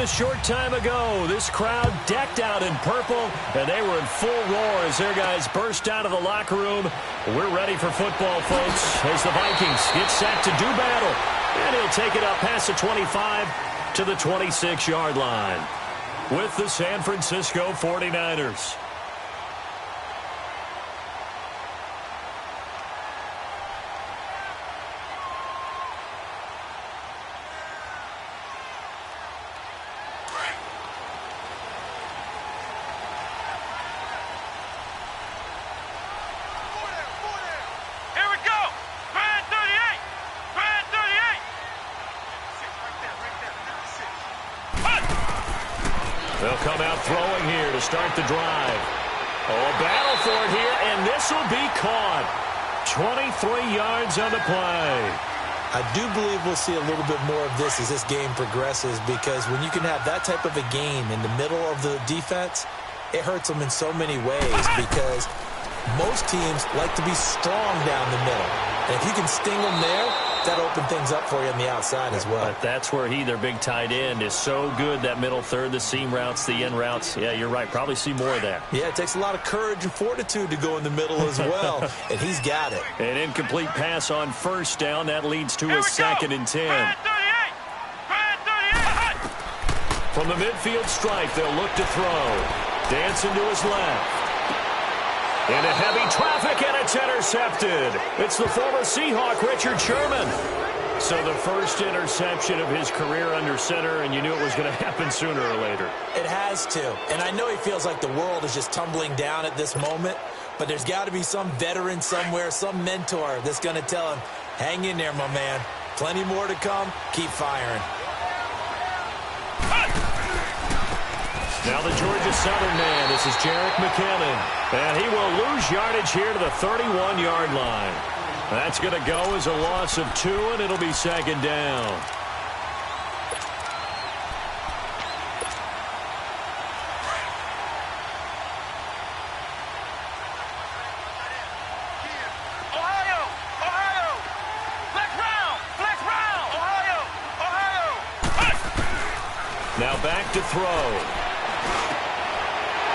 a short time ago. This crowd decked out in purple, and they were in full roar as their guys burst out of the locker room. We're ready for football, folks, as the Vikings get set to do battle. And he'll take it up past the 25 to the 26-yard line with the San Francisco 49ers. They'll come out throwing here to start the drive. Oh, a battle for it here, and this will be caught. 23 yards on the play. I do believe we'll see a little bit more of this as this game progresses, because when you can have that type of a game in the middle of the defense, it hurts them in so many ways, because most teams like to be strong down the middle. And if you can sting them there, that'll open things up for you on the outside as well. But that's where their big tight end, is so good, that middle third, the seam routes, the in routes. Yeah, you're right. Probably see more of that. Yeah, it takes a lot of courage and fortitude to go in the middle as well, and he's got it. An incomplete pass on first down. That leads to a 2nd and 10. From the midfield stripe, they'll look to throw. Dancing to his left. Into heavy traffic, and it's intercepted. It's the former Seahawk, Richard Sherman. So the first interception of his career under center, and you knew it was going to happen sooner or later. It has to. And I know he feels like the world is just tumbling down at this moment, but there's got to be some veteran somewhere, some mentor that's going to tell him, hang in there, my man. Plenty more to come. Keep firing. Now the Georgia Southern man, this is Jerick McKinnon. And he will lose yardage here to the 31-yard line. That's going to go as a loss of 2, and it'll be 2nd down. Now back to throw.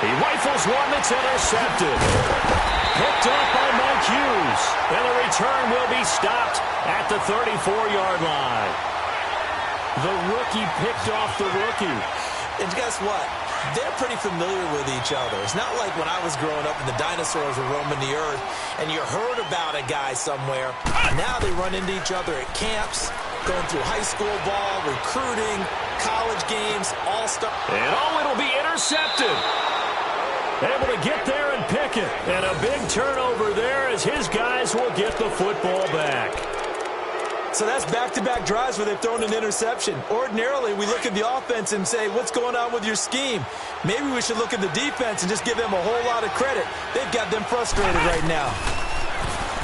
He rifles one that's intercepted. Picked up by Mike Hughes. And the return will be stopped at the 34-yard line. The rookie picked off the rookie. And guess what? They're pretty familiar with each other. It's not like when I was growing up and the dinosaurs were roaming the earth and you heard about a guy somewhere. Now they run into each other at camps, going through high school ball, recruiting, college games, all-star. And it'll be intercepted. Able to get there and pick it. And a big turnover there as his guys will get the football back. So that's back-to-back drives where they've thrown an interception. Ordinarily, we look at the offense and say, what's going on with your scheme? Maybe we should look at the defense and just give them a whole lot of credit. They've got them frustrated right now.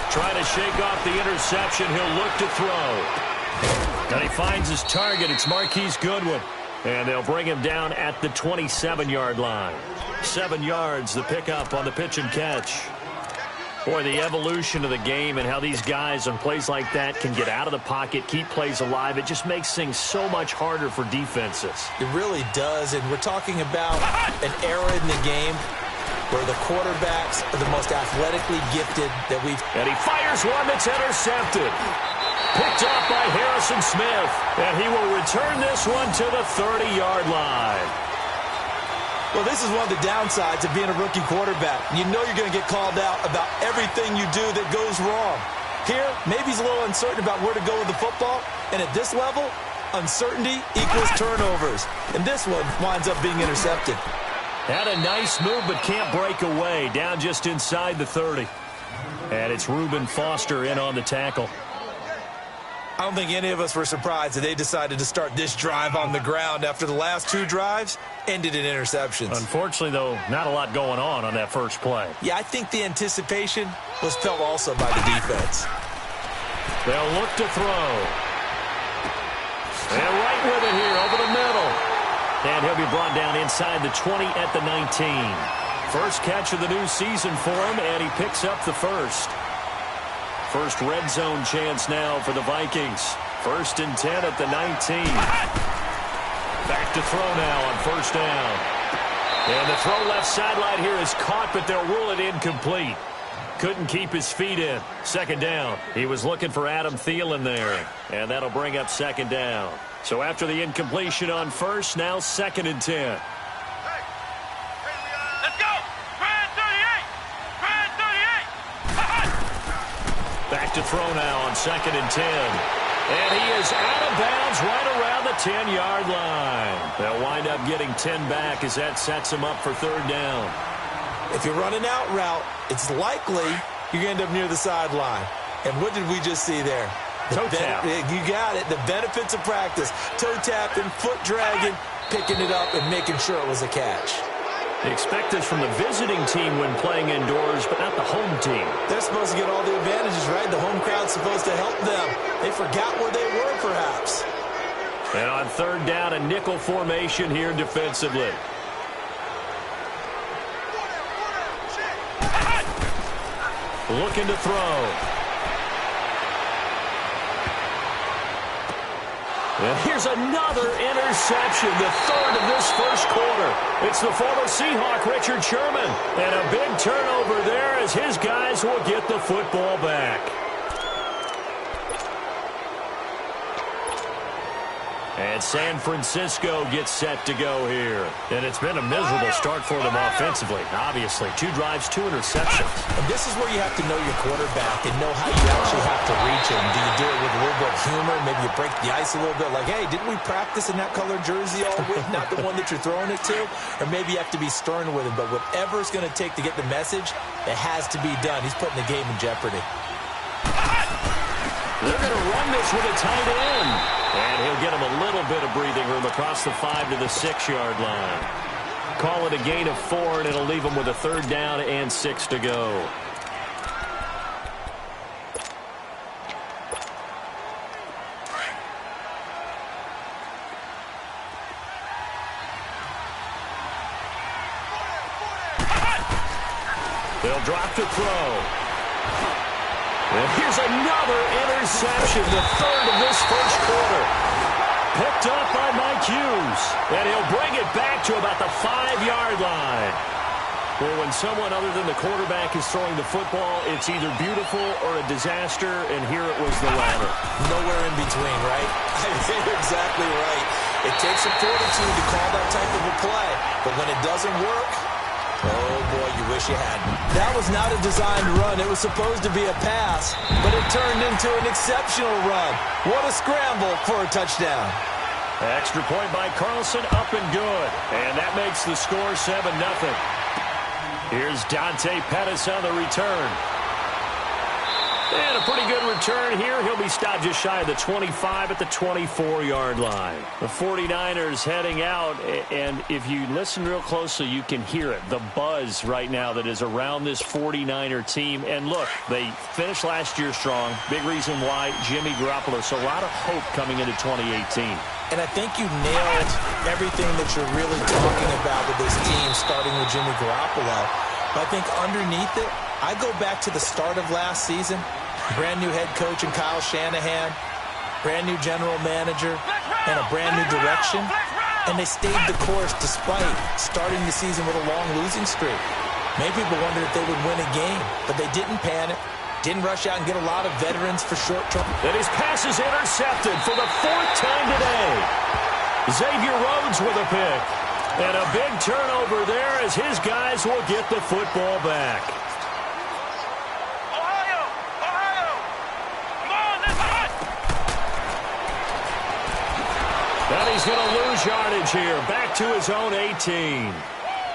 Trying to shake off the interception. He'll look to throw. And he finds his target. It's Marquise Goodwin. And they'll bring him down at the 27-yard line. 7 yards, the pickup on the pitch and catch. Boy, the evolution of the game and how these guys on plays like that can get out of the pocket, keep plays alive, it just makes things so much harder for defenses. It really does, and we're talking about an era in the game where the quarterbacks are the most athletically gifted that we've... And he fires one that's intercepted. Picked up by Harrison Smith, and he will return this one to the 30-yard line. Well, this is one of the downsides of being a rookie quarterback. You know you're going to get called out about everything you do that goes wrong. Here, maybe he's a little uncertain about where to go with the football, and at this level, uncertainty equals turnovers. And this one winds up being intercepted. Had a nice move, but can't break away. Down just inside the 30. And it's Reuben Foster in on the tackle. I don't think any of us were surprised that they decided to start this drive on the ground after the last 2 drives ended in interceptions. Unfortunately, though, not a lot going on that first play. Yeah, I think the anticipation was felt also by the defense. They'll look to throw. And right with it here over the middle. And he'll be brought down inside the 20 at the 19. First catch of the new season for him, and he picks up the first. First red zone chance now for the Vikings. 1st and 10 at the 19. Back back to throw now on first down. And the throw left sideline here is caught, but they'll rule it incomplete. Couldn't keep his feet in. Second down. He was looking for Adam Thielen there. And that'll bring up second down. So after the incompletion on first, now 2nd and 10. Let's go! Grand 38! Grand 38! Back to throw now on 2nd and 10. And he is out of bounds right around the 10-yard line. They'll wind up getting 10 back as that sets him up for third down. If you run an out route, it's likely you're going to end up near the sideline. And what did we just see there? Toe tap. You got it. The benefits of practice. Toe tapping, foot dragging, picking it up, and making sure it was a catch. They expect this from the visiting team when playing indoors, but not the home team. They're supposed to get all the advantages, right? The home crowd's supposed to help them. They forgot where they were, perhaps. And on third down, a nickel formation here defensively. Looking to throw. And here's another interception, the third of this first quarter. It's the former Seahawk, Richard Sherman. And a big turnover there as his guys will get the football back. And San Francisco gets set to go here. And it's been a miserable start for them offensively. Obviously, 2 drives, 2 interceptions. And this is where you have to know your quarterback and know how you actually have to reach him. Do you do it with a little bit of humor? Maybe you break the ice a little bit like, hey, didn't we practice in that colored jersey all week? Not the one that you're throwing it to? Or maybe you have to be stern with him. But whatever it's going to take to get the message, it has to be done. He's putting the game in jeopardy. They're going to run this with a tight end. And he'll get him a little bit of breathing room across the 5 to the 6-yard line. Call it a gain of 4, and it'll leave him with a third down and 6 to go. They'll drop to throw. And here's another interception, the third of this first quarter. Picked up by Mike Hughes. And he'll bring it back to about the 5-yard line. Well, when someone other than the quarterback is throwing the football, it's either beautiful or a disaster, and here it was the latter. Nowhere in between, right? I think you're exactly right. It takes some fortitude to call that type of a play, but when it doesn't work, oh, boy, you wish you hadn't. That was not a designed run. It was supposed to be a pass, but it turned into an exceptional run. What a scramble for a touchdown. Extra point by Carlson, up and good. And that makes the score 7-0. Here's Dante Pettis on the return. And a pretty good return here. He'll be stopped just shy of the 25 at the 24-yard line. The 49ers heading out, and if you listen real closely, you can hear it. The buzz right now that is around this 49er team. And look, they finished last year strong. Big reason why, Jimmy Garoppolo. So a lot of hope coming into 2018. And I think you nailed everything that you're really talking about with this team, starting with Jimmy Garoppolo. But I think underneath it, I go back to the start of last season. Brand new head coach in Kyle Shanahan, brand new general manager, and a brand new direction. And they stayed the course despite starting the season with a long losing streak. Many people wondered if they would win a game, but they didn't panic. Didn't rush out and get a lot of veterans for short term. And his pass is intercepted for the 4th time today. Xavier Rhodes with a pick. And a big turnover there as his guys will get the football back. Ohio! Ohio! Come on, let's run! And he's going to lose yardage here. Back to his own 18.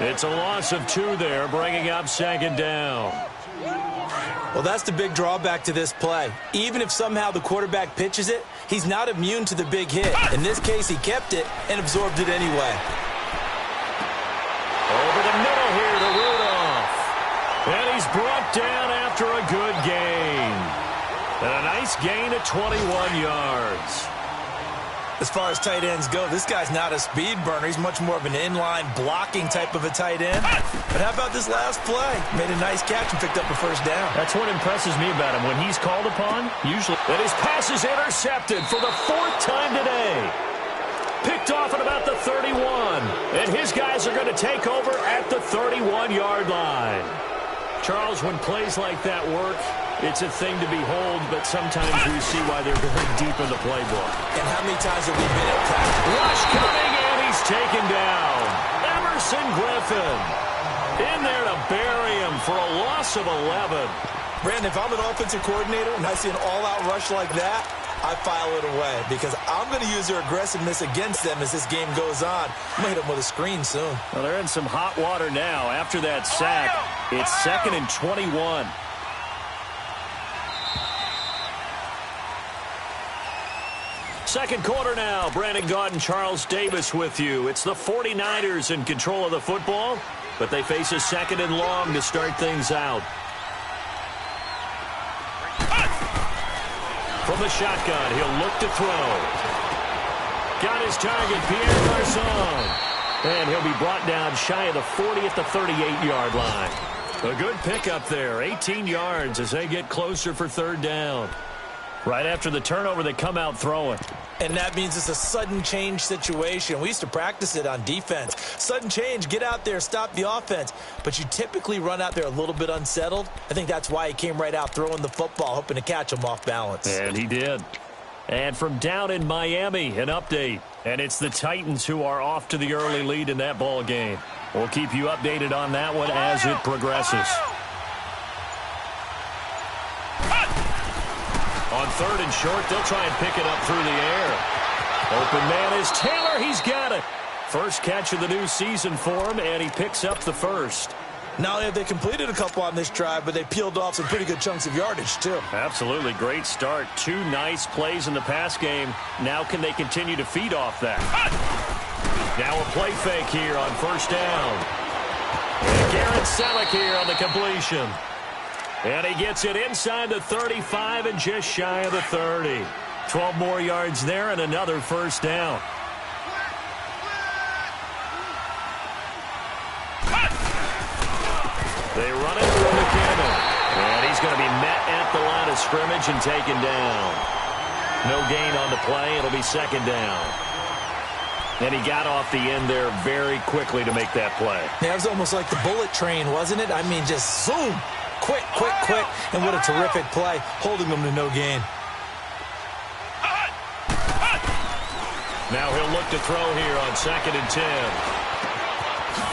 It's a loss of 2 there, bringing up 2nd down. Well, that's the big drawback to this play. Even if somehow the quarterback pitches it, he's not immune to the big hit. In this case, he kept it and absorbed it anyway. Over the middle here to Rudolph. And he's brought down after a good gain. And a nice gain of 21 yards. As far as tight ends go, this guy's not a speed burner. He's much more of an inline blocking type of a tight end. But how about this last play? Made a nice catch and picked up a first down. That's what impresses me about him. When he's called upon, usually. And his pass is intercepted for the 4th time today. Picked Picked off at about the 31. And his guys are going to take over at the 31-yard line. Charles, when plays like that work, it's a thing to behold, but sometimes we see why they're very deep in the playbook. And how many times have we been at practice? Rush coming, and he's taken down. Emerson Griffin in there to bury him for a loss of 11. Brandon, if I'm an offensive coordinator and I see an all-out rush like that, I file it away because I'm going to use their aggressiveness against them as this game goes on. I'm going to hit them with a screen soon. Well, they're in some hot water now after that sack. It's 2nd and 21. Second quarter now. Brandon Gaudin, Charles Davis with you. It's the 49ers in control of the football, but they face a 2nd and long to start things out. From the shotgun, he'll look to throw. Got his target, Pierre Garçon. And he'll be brought down shy of the 40 at the 38-yard line. A good pickup there, 18 yards as they get closer for 3rd down. Right after the turnover, they come out throwing. And that means it's a sudden change situation. We used to practice it on defense. Sudden change, get out there, stop the offense. But you typically run out there a little bit unsettled. I think that's why he came right out throwing the football, hoping to catch him off balance. And he did. And from down in Miami, an update. And it's the Titans who are off to the early lead in that ball game. We'll keep you updated on that one as it progresses. On 3rd and short, they'll try and pick it up through the air. Open man is Taylor. He's got it. First catch of the new season for him, and he picks up the first. Not only have they completed a couple on this drive, but they peeled off some pretty good chunks of yardage, too. Absolutely. Great start. 2 nice plays in the pass game. Now can they continue to feed off that? Now a play fake here on 1st down. And Garrett Selleck here on the completion. And he gets it inside the 35 and just shy of the 30. 12 more yards there and another 1st down. They run it through McKinnon. And he's going to be met at the line of scrimmage and taken down. No gain on the play. It'll be 2nd down. And he got off the end there very quickly to make that play. Yeah, it was almost like the bullet train, wasn't it? I mean, just zoom. Quick, quick, quick. And what a terrific play, holding them to no gain. Now he'll look to throw here on 2nd and 10.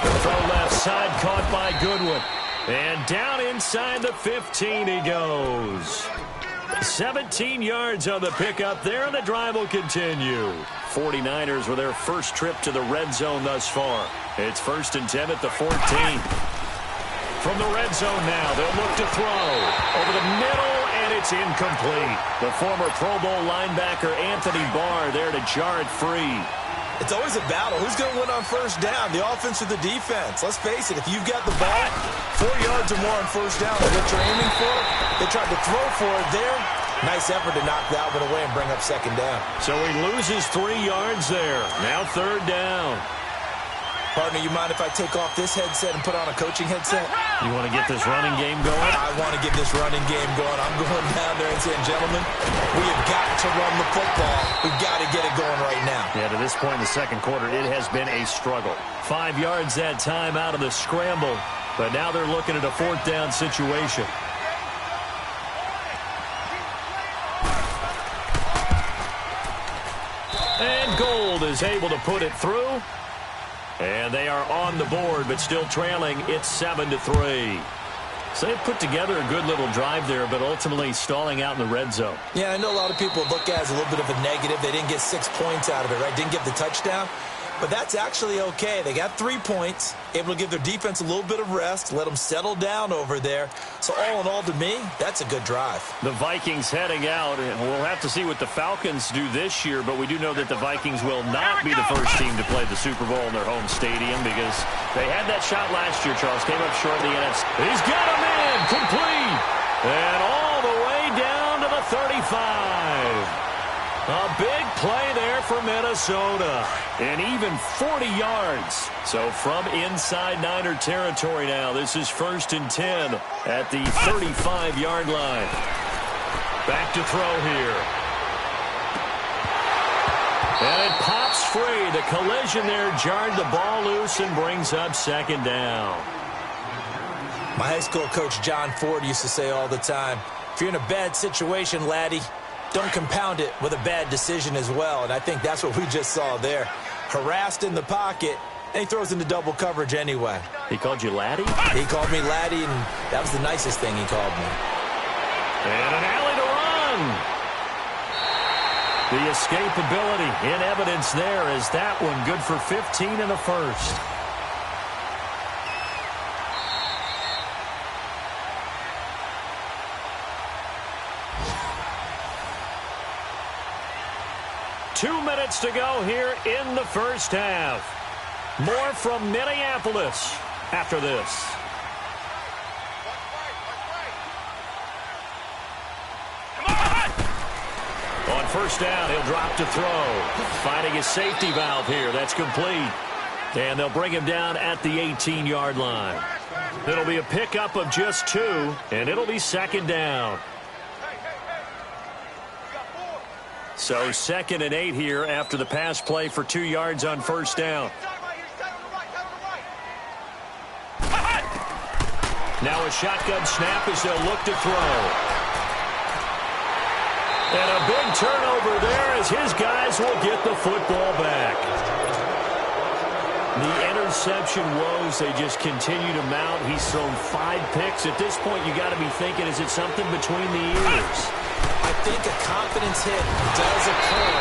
The throw left side caught by Goodwin. And down inside the 15 he goes. 17 yards on the pickup there, and the drive will continue. 49ers with their first trip to the red zone thus far. It's 1st and 10 at the 14. From the red zone now, they'll look to throw. Over the middle, and it's incomplete. The former Pro Bowl linebacker Anthony Barr there to jar it free. It's always a battle. Who's going to win on 1st down, the offense or the defense? Let's face it, if you've got the ball, 4 yards or more on 1st down is what you're aiming for. They tried to throw for it there. Nice effort to knock that one away and bring up 2nd down. So he loses 3 yards there. Now 3rd down. Partner, you mind if I take off this headset and put on a coaching headset? You want to get this running game going? I want to get this running game going. I'm going down there and saying, gentlemen, we have got to run the football. We've got to get it going right now. Yeah, to this point in the 2nd quarter, it has been a struggle. 5 yards that time out of the scramble, but now they're looking at a 4th down situation. And Gold is able to put it through. And they are on the board, but still trailing. It's 7-3. So they put together a good little drive there, but ultimately stalling out in the red zone. Yeah, I know a lot of people look at it as a little bit of a negative. They didn't get 6 points out of it, right? Didn't get the touchdown. But that's actually okay. They got 3 points, able to give their defense a little bit of rest, let them settle down over there. So all in all, to me, that's a good drive. The Vikings heading out, and we'll have to see what the Falcons do this year, but we do know that the Vikings will not be the first team to play the Super Bowl in their home stadium because they had that shot last year, Charles. Came up short in the NFC. He's got him in, complete, and all the way down to the 35. A big play there for Minnesota. And even 40 yards. So from inside Niner territory now, this is 1st and 10 at the 35-yard line. Back to throw here. And it pops free. The collision there jarred the ball loose and brings up second down. My high school coach, John Ford, used to say all the time, if you're in a bad situation, laddie, don't compound it with a bad decision as well. And I think that's what we just saw there. Harassed in the pocket, and he throws into double coverage anyway. He called you laddie? He called me laddie, and that was the nicest thing he called me. And an alley to run. The escapability in evidence there as that one good for 15 in the first. Two minutes to go here in the first half. More from Minneapolis after this. On first down, he'll drop to throw. Finding his safety valve here. That's complete. And they'll bring him down at the 18-yard line. It'll be a pickup of just 2, and it'll be second down. So 2nd and 8 here after the pass play for 2 yards on first down. Now a shotgun snap as they'll look to throw. And a big turnover there as his guys will get the football back. The interception woes, they just continue to mount. He's thrown 5 picks. At this point, you got to be thinking, is it something between the ears? I think a confidence hit does occur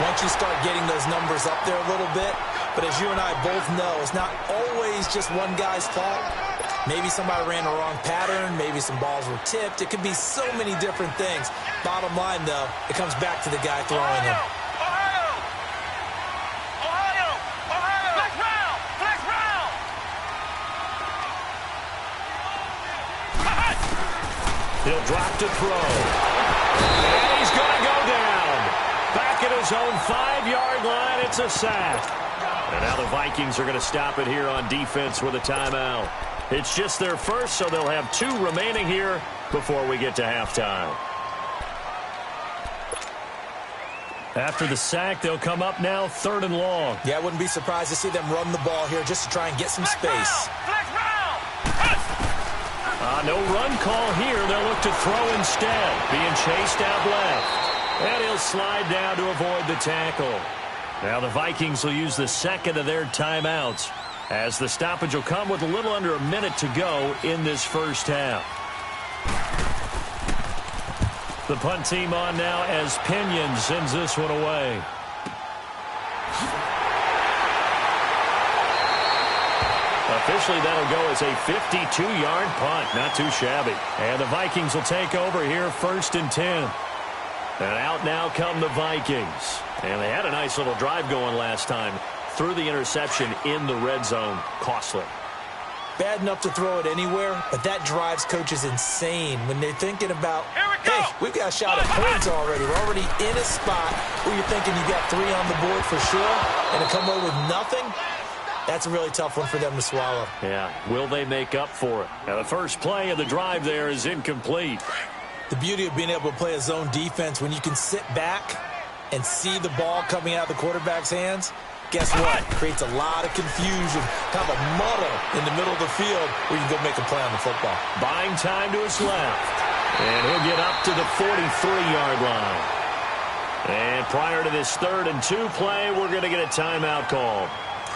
once you start getting those numbers up there a little bit. But as you and I both know, it's not always just one guy's fault. Maybe somebody ran the wrong pattern. Maybe some balls were tipped. It could be so many different things. Bottom line, though, it comes back to the guy throwing him. He'll drop to throw. And he's going to go down. Back at his own 5-yard line, it's a sack. And now the Vikings are going to stop it here on defense with a timeout. It's just their first, so they'll have 2 remaining here before we get to halftime. After the sack, they'll come up now 3rd and long. Yeah, I wouldn't be surprised to see them run the ball here just to try and get some space. No run call here. They'll look to throw instead. Being chased out left. And he'll slide down to avoid the tackle. Now the Vikings will use the 2nd of their timeouts, as the stoppage will come with a little under a minute to go in this first half. The punt team on now as Pinion sends this one away. Officially, that'll go as a 52-yard punt. Not too shabby. And the Vikings will take over here 1st and 10. And out now come the Vikings. And they had a nice little drive going last time. Threw the interception in the red zone. Costly. Bad enough to throw it anywhere, but that drives coaches insane when they're thinking about, hey, we've got a shot at points already. We're already in a spot where you're thinking you got 3 on the board for sure, and to come away with nothing, that's a really tough one for them to swallow. Yeah, will they make up for it? Now, the first play of the drive there is incomplete. The beauty of being able to play a zone defense, when you can sit back and see the ball coming out of the quarterback's hands, guess what? Creates a lot of confusion, kind of a muddle in the middle of the field where you can go make a play on the football. Buying time to his left. And he'll get up to the 43-yard line. And prior to this 3rd and 2 play, we're going to get a timeout call,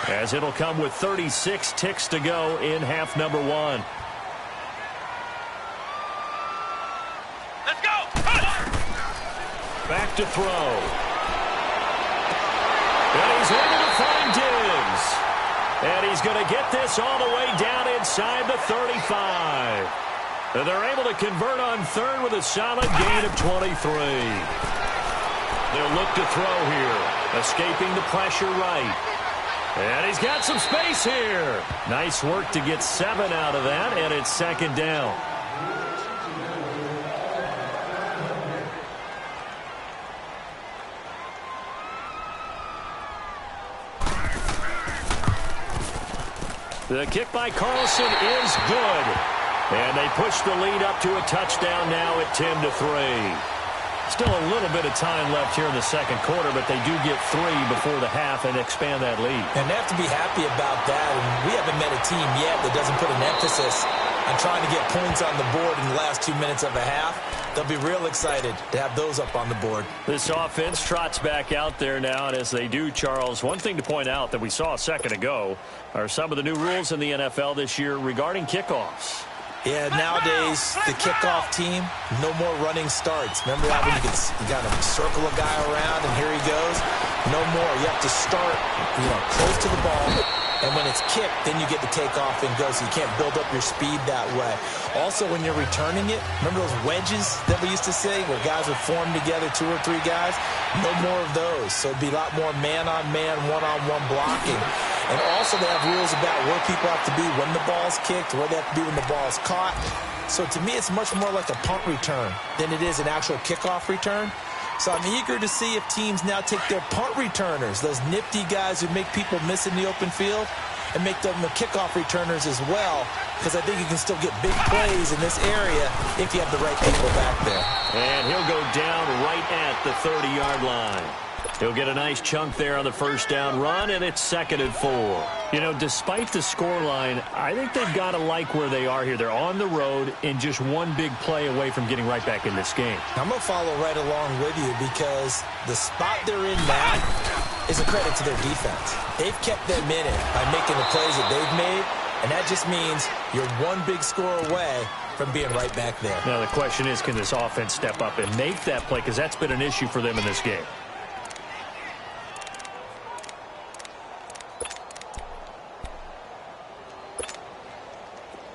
as it'll come with 36 ticks to go in half number 1. Let's go! Back to throw. And he's able to find Diggs. And he's going to get this all the way down inside the 35. And they're able to convert on 3rd with a solid gain of 23. They'll look to throw here, escaping the pressure right. And he's got some space here. Nice work to get 7 out of that, and it's 2nd down. The kick by Carlson is good. And they push the lead up to a touchdown now at 10-3. Still a little bit of time left here in the second quarter, but they do get 3 before the half and expand that lead. And they have to be happy about that. And we haven't met a team yet that doesn't put an emphasis on trying to get points on the board in the last 2 minutes of a half. They'll be real excited to have those up on the board. This offense trots back out there now, and as they do, Charles, one thing to point out that we saw a second ago are some of the new rules in the NFL this year regarding kickoffs. Yeah, nowadays, the kickoff team, no more running starts. Remember that when you got to circle a guy around and here he goes? No more. You have to start, close to the ball. And when it's kicked, then you get to take off and go, so you can't build up your speed that way. Also, when you're returning it, remember those wedges that we used to say where guys would form together, 2 or 3 guys? No more of those. So it'd be a lot more man-on-man, one-on-one blocking. And also they have rules about where people have to be when the ball's kicked, where they have to be when the ball's caught. So to me, it's much more like a punt return than it is an actual kickoff return. So I'm eager to see if teams now take their punt returners, those nifty guys who make people miss in the open field, and make them the kickoff returners as well, because I think you can still get big plays in this area if you have the right people back there. And he'll go down right at the 30-yard line. He'll get a nice chunk there on the first down run, and it's 2nd and 4. Despite the scoreline, I think they've got to like where they are here. They're on the road and just one big play away from getting right back in this game. I'm going to follow right along with you because the spot they're in now is a credit to their defense. They've kept them in it by making the plays that they've made, and that just means you're one big score away from being right back there. Now the question is, can this offense step up and make that play? Because that's been an issue for them in this game.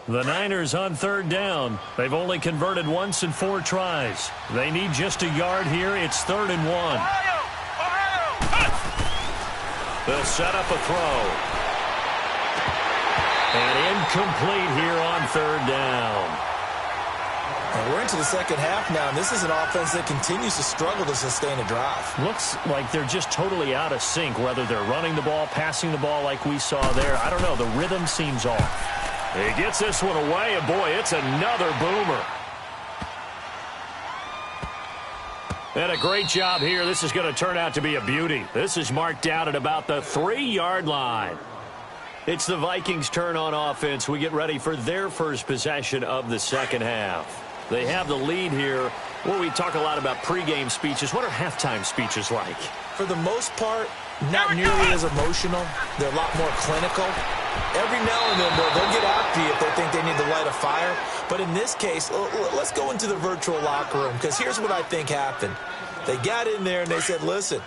The Niners on 3rd down. They've only converted once in 4 tries. They need just a yard here. It's 3rd and 1. They'll set up a throw. And incomplete here on 3rd down. And we're into the second half now, and this is an offense that continues to struggle to sustain a drive. Looks like they're just totally out of sync, whether they're running the ball, passing the ball like we saw there. I don't know. The rhythm seems off. He gets this one away, and boy, it's another boomer. And a great job here. This is going to turn out to be a beauty. This is marked down at about the 3-yard line. It's the Vikings' turn on offense. We get ready for their first possession of the second half. They have the lead here. Well, we talk a lot about pregame speeches. What are halftime speeches like? For the most part, not nearly as emotional. They're a lot more clinical. Every now and then, they'll get after you if they think they need to light a fire. But in this case, let's go into the virtual locker room, because here's what I think happened. They got in there and they said, listen,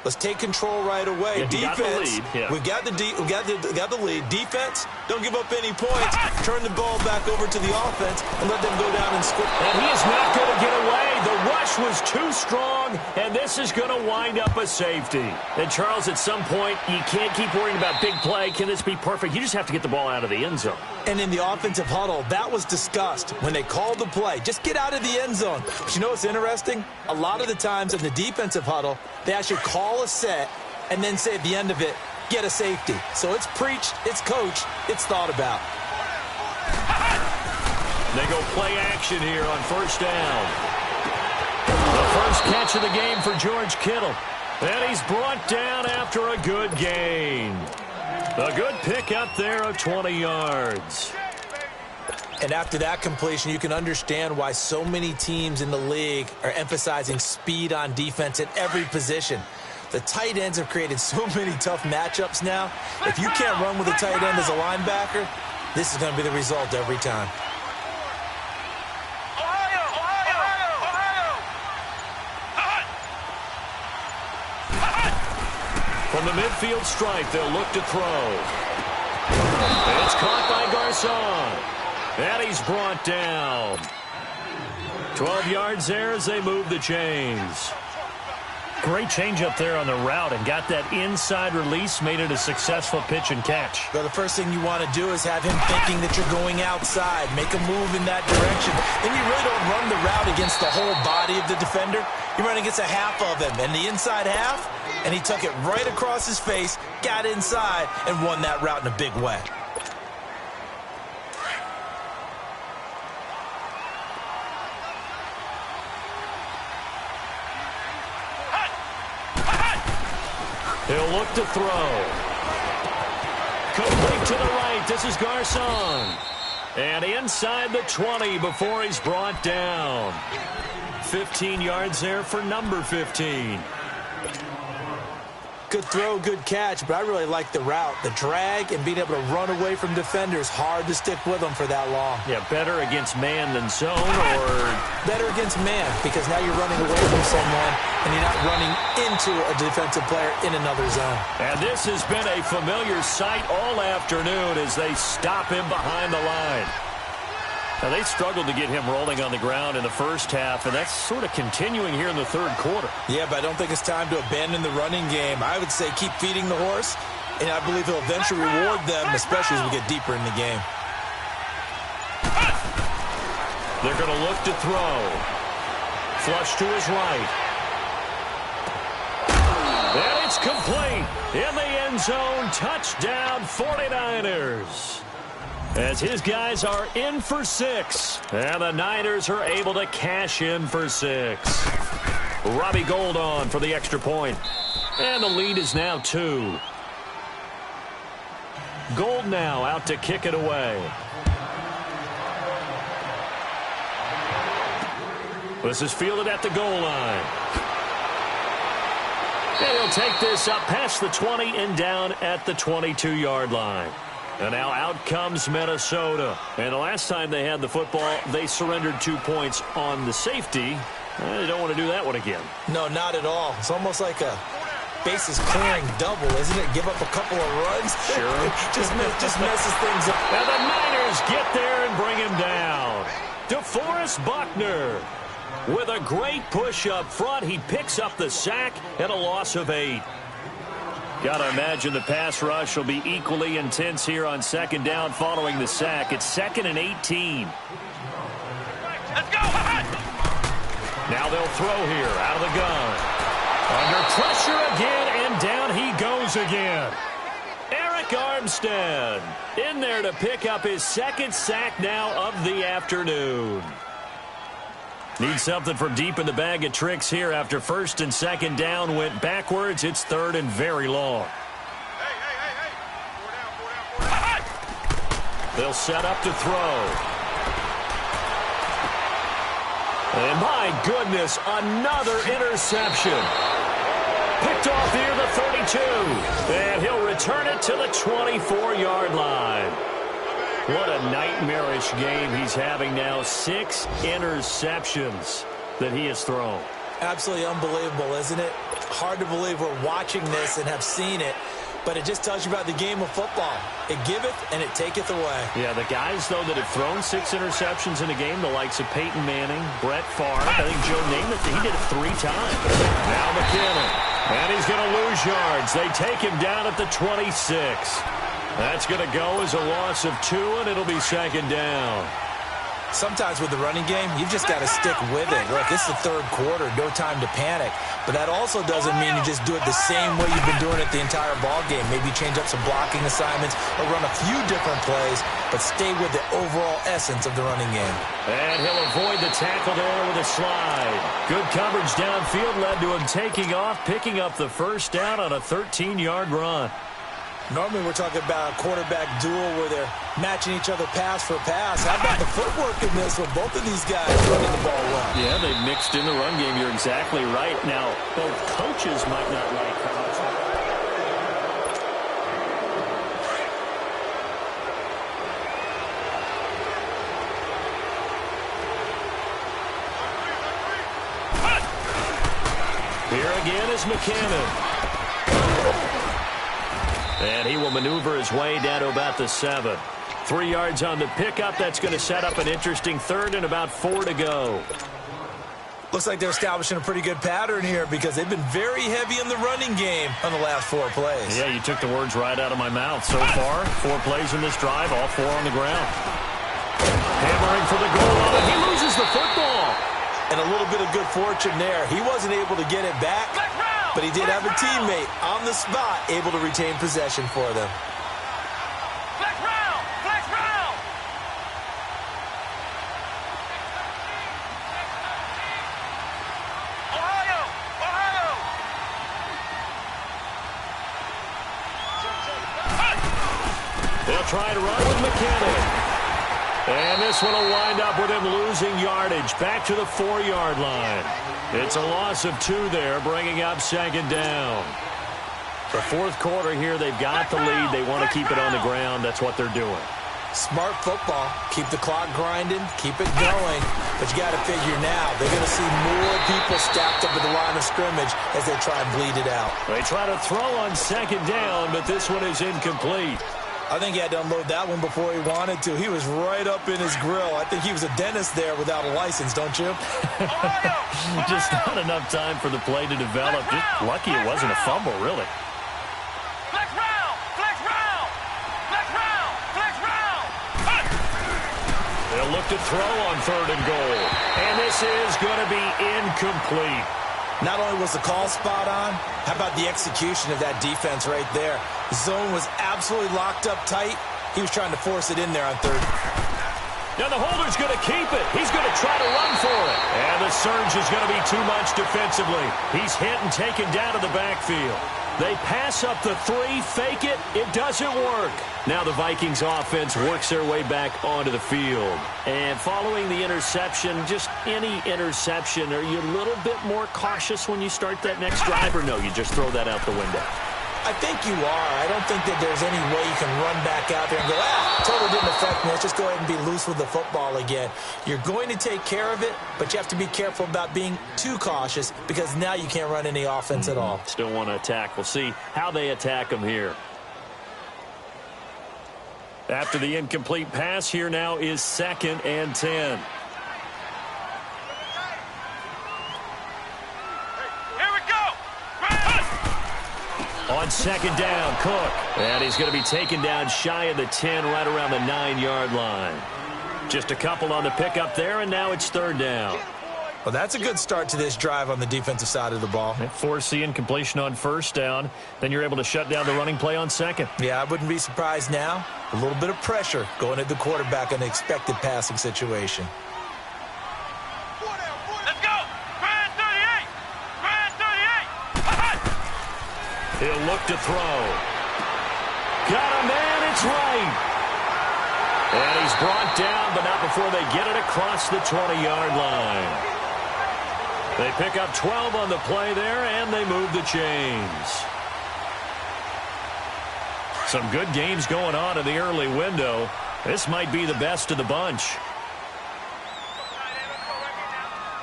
let's take control right away. Yeah, defense, we got the lead. Defense, don't give up any points. Turn the ball back over to the offense and let them go down and score. And he is not going to get away. The rush was too strong, and this is going to wind up a safety. And, Charles, at some point, you can't keep worrying about big play. Can this be perfect? You just have to get the ball out of the end zone. And in the offensive huddle, that was discussed when they called the play. Just get out of the end zone. But you know what's interesting? A lot of the times in the defensive huddle, they actually call a set and then say at the end of it, get a safety. So it's preached, it's coached, it's thought about. They go play action here on first down. The first catch of the game for George Kittle. And he's brought down after a good gain. A good pick up there of 20 yards. And after that completion, you can understand why so many teams in the league are emphasizing speed on defense at every position. The tight ends have created so many tough matchups now. If you can't run with a tight end as a linebacker, this is going to be the result every time. From the midfield stripe, they'll look to throw. It's caught by Garcon. And he's brought down. 12 yards there as they move the chains. Great change up there on the route and got that inside release, made it a successful pitch and catch. Well, the first thing you want to do is have him thinking that you're going outside, make a move in that direction. Then you really don't run the route against the whole body of the defender. You run against a half of him, and the inside half, and he took it right across his face, got inside, and won that route in a big way. He'll look to throw. Complete to the right. This is Garcon. And inside the 20 before he's brought down. 15 yards there for number 15. Good throw, good catch, but I really like the route. The drag and being able to run away from defenders, hard to stick with them for that long. Yeah, better against man than zone, or? Better against man, because now you're running away from someone and you're not running into a defensive player in another zone. And this has been a familiar sight all afternoon as they stop him behind the line. Now, they struggled to get him rolling on the ground in the first half, and that's sort of continuing here in the third quarter. Yeah, but I don't think it's time to abandon the running game. I would say keep feeding the horse, and I believe he'll eventually reward them, especially as we get deeper in the game. They're going to look to throw. Flush to his right. And it's complete. In the end zone, touchdown 49ers. As his guys are in for 6. And the Niners are able to cash in for 6. Robbie Gould on for the extra point. And the lead is now 2. Gould now out to kick it away. This is fielded at the goal line. And he'll take this up past the 20 and down at the 22-yard line. And now out comes Minnesota. And the last time they had the football, they surrendered 2 points on the safety. They don't want to do that one again. No, not at all. It's almost like a bases clearing double, isn't it? Give up a couple of runs. Sure. just messes things up. And the Niners get there and bring him down. DeForest Buckner with a great push up front. He picks up the sack and a loss of 8. Got to imagine the pass rush will be equally intense here on second down following the sack. It's 2nd and 18. Let's go! Now they'll throw here out of the gun. Under pressure again, and down he goes again. Eric Armstead in there to pick up his 2nd sack now of the afternoon. Need something from deep in the bag of tricks here after 1st and 2nd down went backwards. It's 3rd and very long. Hey. 4 down. They'll set up to throw. And my goodness, another interception. Picked off here the 32. And he'll return it to the 24-yard line. What a nightmarish game he's having now. 6 interceptions that he has thrown. Absolutely unbelievable, isn't it? Hard to believe we're watching this and have seen it, but it just tells you about the game of football. It giveth and it taketh away. Yeah, the guys, though, that have thrown 6 interceptions in a game, the likes of Peyton Manning, Brett Favre, I think Joe Namath, he did it 3 times. Now McKinnon, and he's going to lose yards. They take him down at the 26. That's going to go as a loss of 2, and it'll be 2nd down. Sometimes with the running game, you've just got to stick with it. Look, it's the 3rd quarter, no time to panic. But that also doesn't mean you just do it the same way you've been doing it the entire ball game. Maybe change up some blocking assignments or run a few different plays, but stay with the overall essence of the running game. And he'll avoid the tackle there with a slide. Good coverage downfield led to him taking off, picking up the 1st down on a 13-yard run. Normally we're talking about a quarterback duel where they're matching each other pass for pass. How about the footwork in this with both of these guys running the ball well? Yeah, they've mixed in the run game. You're exactly right. Now, both coaches might not like how much. Here again is McKinnon. And he will maneuver his way down to about the 7. 3 yards on the pickup. That's going to set up an interesting 3rd and about 4 to go. Looks like they're establishing a pretty good pattern here because they've been very heavy in the running game on the last 4 plays. Yeah, you took the words right out of my mouth. So far, 4 plays in this drive, all 4 on the ground. Hammering for the goal line. He loses the football. And a little bit of good fortune there. He wasn't able to get it back, but he did have a teammate on the spot able to retain possession for them. Flex round! Flex round! Ohio! They'll try to run with McKinnon. And this one will wind up with him losing yardage back to the 4-yard line. It's a loss of 2 there, bringing up second down. The fourth quarter here, they've got the lead. They want to keep it on the ground. That's what they're doing. Smart football. Keep the clock grinding. Keep it going. But you got to figure now, they're going to see more people stacked up at the line of scrimmage as they try and bleed it out. They try to throw on second down, but this one is incomplete. I think he had to unload that one before he wanted to. He was right up in his grill. I think he was a dentist there without a license, don't you? Just not enough time for the play to develop. Just lucky it wasn't a fumble, really. Flex round! Flex round! Flex round! Flex round! They'll look to throw on 3rd and goal. And this is going to be incomplete. Not only was the call spot on, how about the execution of that defense right there? Zone was absolutely locked up tight. He was trying to force it in there on 3rd. Now the holder's going to keep it. He's going to try to run for it. And the surge is going to be too much defensively. He's hit and taken down to the backfield. They pass up the 3, fake it. It doesn't work. Now the Vikings offense works their way back onto the field. And following the interception, just any interception, are you a little bit more cautious when you start that next drive, or no, you just throw that out the window? I think you are. I don't think that there's any way you can run back out there and go, totally didn't affect me. Let's just go ahead and be loose with the football again. You're going to take care of it, but you have to be careful about being too cautious because now you can't run any offense at all. Still want to attack. We'll see how they attack them here. After the incomplete pass, here now is 2nd and 10. On 2nd down, Cook. And he's going to be taken down shy of the 10, right around the 9-yard line. Just a couple on the pickup there, and now it's 3rd down. Well, that's a good start to this drive on the defensive side of the ball. Force the incompletion on 1st down. Then you're able to shut down the running play on 2nd. Yeah, I wouldn't be surprised now. A little bit of pressure going at the quarterback in an expected passing situation. Let's go! Grand 38! Grand 38! He'll look to throw. Got a man, it's right. And he's brought down, but not before they get it across the 20-yard line. They pick up 12 on the play there, and they move the chains. Some good games going on in the early window. This might be the best of the bunch.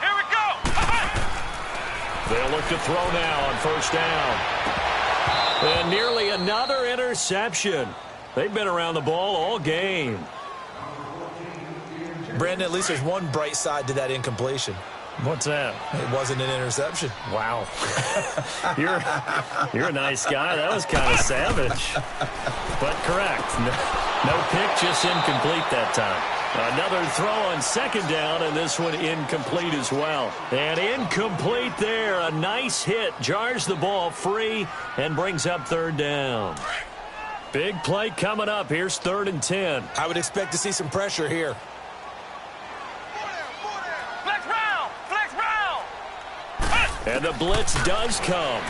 Here we go! They'll look to throw now on 1st down. And nearly another interception. They've been around the ball all game. Brandon, at least there's one bright side to that incompletion. What's that? It wasn't an interception. Wow. You're a nice guy. That was kind of savage. But correct. No pick, just incomplete that time. Another throw on 2nd down, and this one incomplete as well. And incomplete there. A nice hit. Jars the ball free and brings up 3rd down. Big play coming up. Here's 3rd and 10. I would expect to see some pressure here. Flex round! Flex round! And the blitz does come.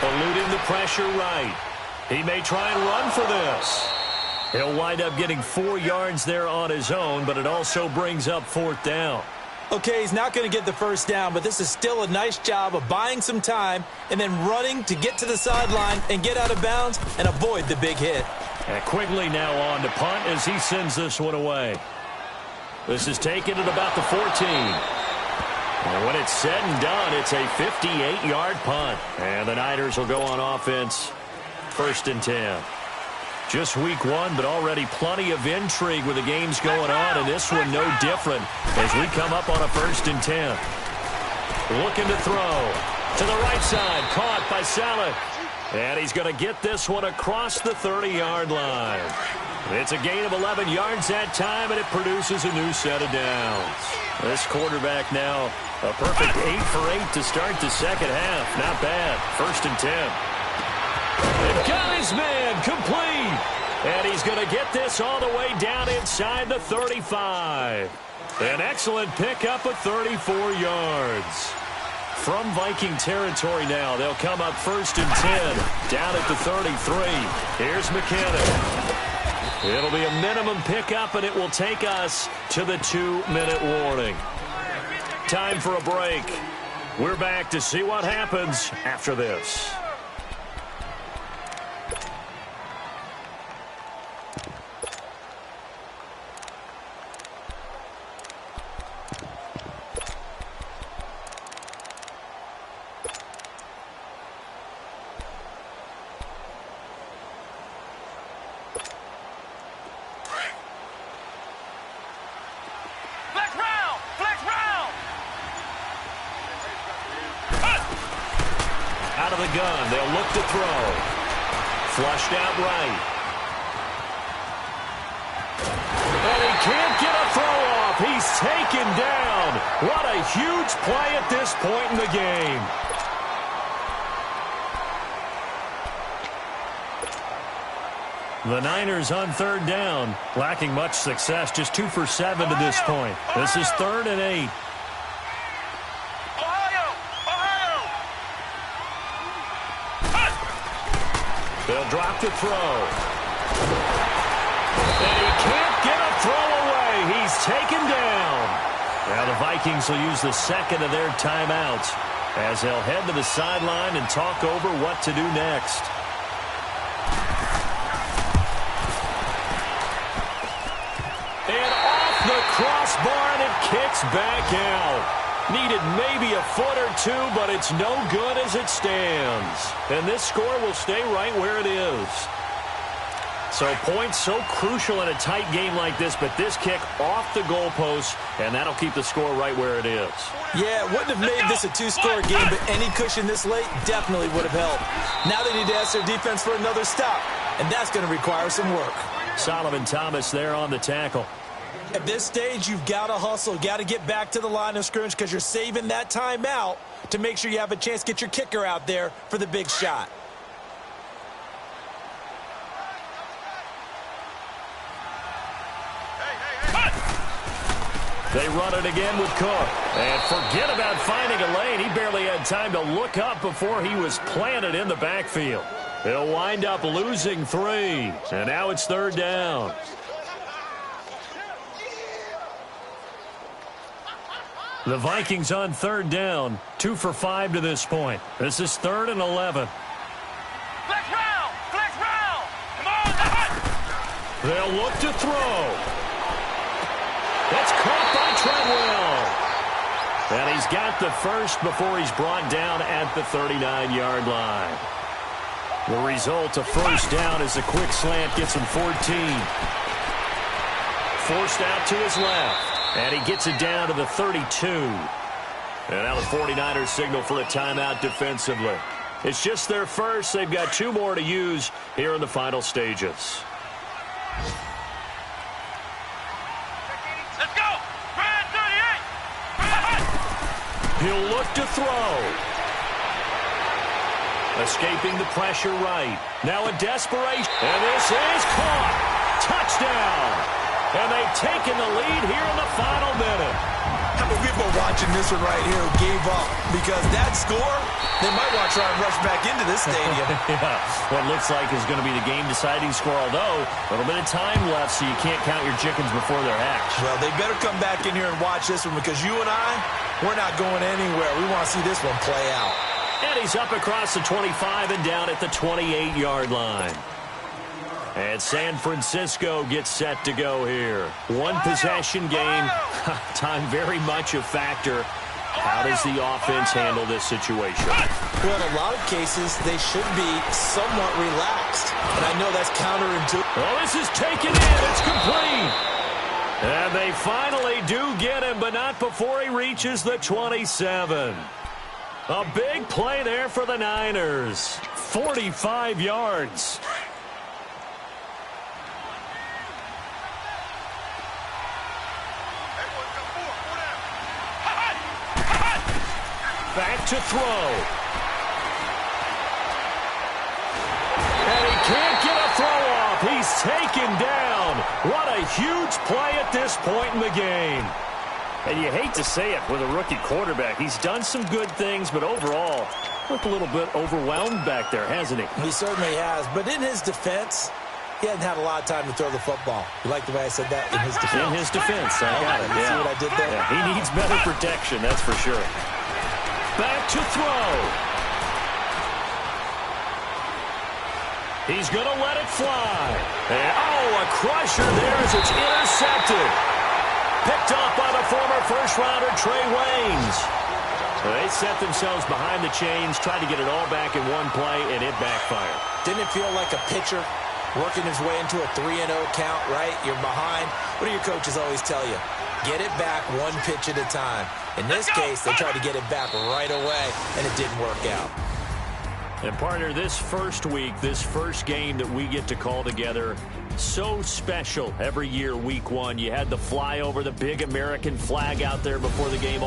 Eluding the pressure right. He may try and run for this. He'll wind up getting 4 yards there on his own, but it also brings up 4th down. Okay, he's not going to get the 1st down, but this is still a nice job of buying some time and then running to get to the sideline and get out of bounds and avoid the big hit. And Quigley now on to punt as he sends this one away. This is taken at about the 14. And when it's said and done, it's a 58-yard punt. And the Niners will go on offense 1st and 10. Just week 1, but already plenty of intrigue with the games going on, and this one no different as we come up on a 1st and 10. Looking to throw to the right side, caught by Saleh. And he's going to get this one across the 30-yard line. It's a gain of 11 yards that time, and it produces a new set of downs. This quarterback now a perfect 8 for 8 to start the 2nd half. Not bad. 1st and 10. And got his man complete. And he's going to get this all the way down inside the 35. An excellent pickup of 34 yards. from Viking territory now. They'll come up 1st and 10, down at the 33. Here's McKinnon. It'll be a minimum pickup, and it will take us to the 2-minute warning. Time for a break. We're back to see what happens after this. Out of the gun, they'll look to throw. Flushed out right. And he can't get a throw off. He's taken down. What a huge play at this point in the game. The Niners on 3rd down, lacking much success, just 2 for 7 to this point. This is 3rd and 8. They'll drop the throw. And he can't get a throw away. He's taken down. Now the Vikings will use the second of their timeouts as they'll head to the sideline and talk over what to do next. And off the crossbar, and it kicks back out. Needed maybe a foot or two, but it's no good as it stands. And this score will stay right where it is. So points so crucial in a tight game like this, but this kick off the goalpost, and that'll keep the score right where it is. Yeah, it wouldn't have made this a 2-score game, but any cushion this late definitely would have helped. Now they need to ask their defense for another stop, and that's going to require some work. Solomon Thomas there on the tackle. At this stage, you've got to hustle, got to get back to the line of scrimmage because you're saving that timeout to make sure you have a chance to get your kicker out there for the big shot. They run it again with Cook. And forget about finding a lane. He barely had time to look up before he was planted in the backfield. He'll wind up losing 3. And now it's 3rd down. The Vikings on 3rd down, 2 for 5 to this point. This is 3rd and 11. Flex round! Flex round! Come on! They'll look to throw. That's caught by Treadwell. And he's got the first before he's brought down at the 39-yard line. The result of 1st down is a quick slant gets him 14. Forced out to his left. And he gets it down to the 32. And now the 49ers signal for a timeout defensively. It's just their first. They've got 2 more to use here in the final stages. Let's go! Brad 38! He'll look to throw. Escaping the pressure right. Now a desperation. And this is caught. Touchdown. And they've taken the lead here in the final minute. How many people watching this one right here who gave up? Because that score, they might want to try and rush back into this stadium. Yeah, what looks like is going to be the game-deciding score, although a little bit of time left, so you can't count your chickens before they're hatched. Well, they better come back in here and watch this one because you and I, we're not going anywhere. We want to see this one play out. And he's up across the 25 and down at the 28-yard line. And San Francisco gets set to go here. One possession game. Time very much a factor. How does the offense handle this situation? Well, in a lot of cases, they should be somewhat relaxed. And I know that's counterintuitive. Well, this is taken in. It's complete. And they finally do get him, but not before he reaches the 27. A big play there for the Niners. 45 yards. Back to throw. And he can't get a throw off. He's taken down. What a huge play at this point in the game. And you hate to say it with a rookie quarterback. He's done some good things, but overall, looked a little bit overwhelmed back there, hasn't he? He certainly has. But in his defense, he hasn't had a lot of time to throw the football. You like the way I said that? In his defense. In his defense. I got it. You see what I did there? Yeah, he needs better protection, that's for sure. Back to throw. He's going to let it fly. And, a crusher there as it's intercepted. Picked off by the former first-rounder Trey Waynes. They set themselves behind the chains, tried to get it all back in one play, and it backfired. Didn't it feel like a pitcher working his way into a 3-0 count, right? You're behind. What do your coaches always tell you? Get it back one pitch at a time. In this case, they tried to get it back right away, and it didn't work out. And, partner, this first week, this first game that we get to call together, so special every year, week one. You had the flyover, the big American flag out there before the game.